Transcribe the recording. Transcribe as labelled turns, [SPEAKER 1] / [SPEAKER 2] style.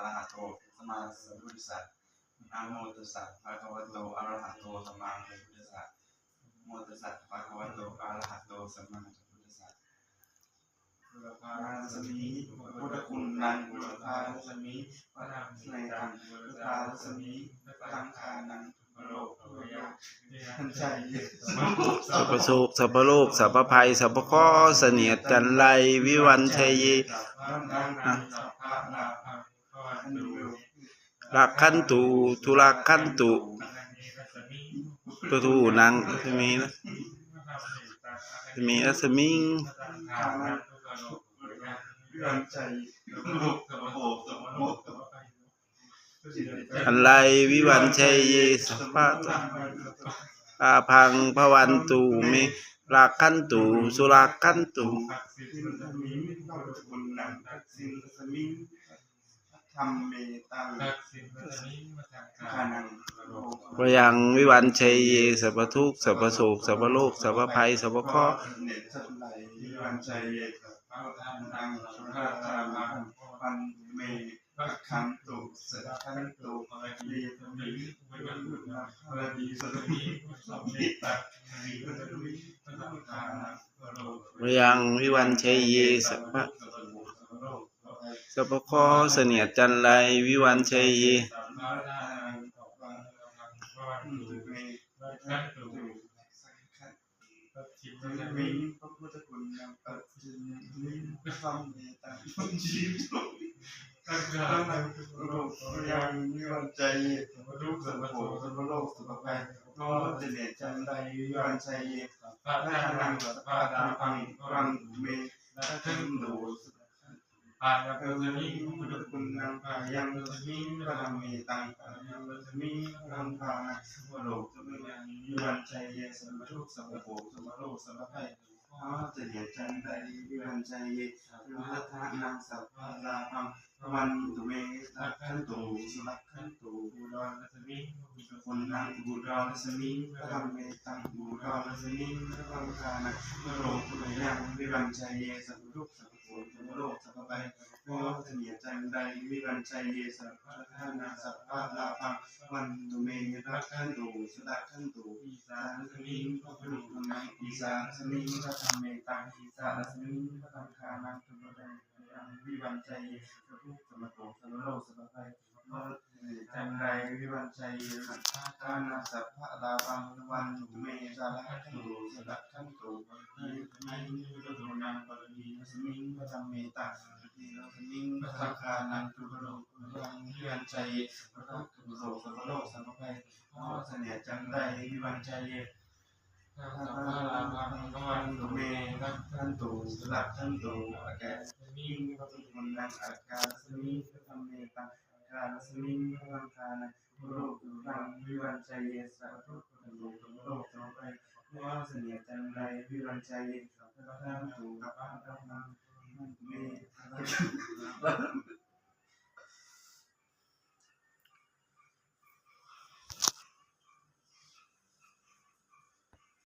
[SPEAKER 1] ระหะโตสัมมาสัมพุทธัสสะนะโมตัสสะภะคะวะโตอะระหะโตสัมมาสัมพุทธัสสะนะโมตัสสะภะคะวะโตอะระหะโตสัมมาสัมพุทธัสสะบุรพารัสมิพุทธคุณนังบุรพารัสมิพระธรรมในตังบุรพารัสมิพระธรรมทานังพระโลกภวยะทันใจ
[SPEAKER 2] สัพพสุขสัพพโลกสัพพภัยสัพพข้อเสนียดจันไรวิวันชัยเยรักขันตุทุรักขันตุตัวทูนางจะมีนะจะมีรัศมิงอันไรวิวันชัยเยสัพพะอาพังพวันตุเมรักขันตุสุรักขันตุ
[SPEAKER 1] ธรรมเมตังทานัง
[SPEAKER 2] พยังวิวันชัยเยสัพพทุกข์สัพพโศกสัพพโลกสัพพภัยสัพพข้อ
[SPEAKER 1] วิวันชัยเยสัพพทานังสุรธามังปันเมรักขันตุสัพขันตุดีสมิวิวันตุนะพระดีสมิสัมมิตักดีสมิพระธรรมทานัง
[SPEAKER 2] พยังวิวันชัยเยสัพพะสัพพข้อเสนียดจันไรวิวันชัยเย
[SPEAKER 1] มีพระพุทธคุณนำปัจจิมิพระธรรมเมตังพุทธิตังกาลังโลกยังวิวันใจสัพพทุกข์สัพพโศกสัพพโลกสัพพภัยโนเจเนจันไดวิวันใจพระทานังสัพพะดาพังรังเมรัตถังโดอาญาเปสมิพุทธคุณนำพายังเปสมิพระธรรมเมตังพายังเปสมิพระธรรมทานังสัพพโลกสัพพยังวิวันใจสัพพทุกข์สัพพโศกสัพพโลกสัพพภัยโนเจเนจันไดวิวันใจพระทานังสัพพะดาพังวันตุเมรักขันตุสุรักขันตุบูดอนรัสมิพุทธคุณนำบูดอนรัสมิพระธรรมเมตังบูดอนรัสมิพระธรรมทานังสัพพโลกสัพพยังวิวันใจสัพพทุกข์สัพพโศกสัพพโลกสัพพภัยโนเจเนจันไดวิวันใจสัพพะทานังสัพพะดาพังวันตุเมรักขันตุสุรักขันตุอีสานรัสมิพระพุทธคุณนำอีสานรัสมิพระธรรมเมตังอีสานรัสมิพระธรรมทานังสัพพะยังวิวันใจสัพพทุกข์สัพพโศกสัพพโลกสัพพภัยโนจันไดวิวันใจสัพพะทานังสัพพะดาพังวันตุเมรักขันตุสุรักขันตุอีสานพุทธคุณนำปรมีรัสมิพระธรรมเมตังอีรัสมิพระธรรมทานังสัพพะโลกยังวิวันใจสัพพทุกข์สัพพโศกสัพพโลกสัพพภัยโนเสนียจันไดวิวันใจสัพพะลาภังวันตุเมรักขันตุสุรักขันตุอากาศมิงพระพุทธคุณนำอากาศสมิงพระธรรมเมตังอากาศสมิงพระธรรมทานังโลกยังวิวันใจสัพพทุกข์สัพพโศกสัพพโลกสัพพภัยโนเสนียจันไดวิวันใจสัพพะลาภังวันตุเม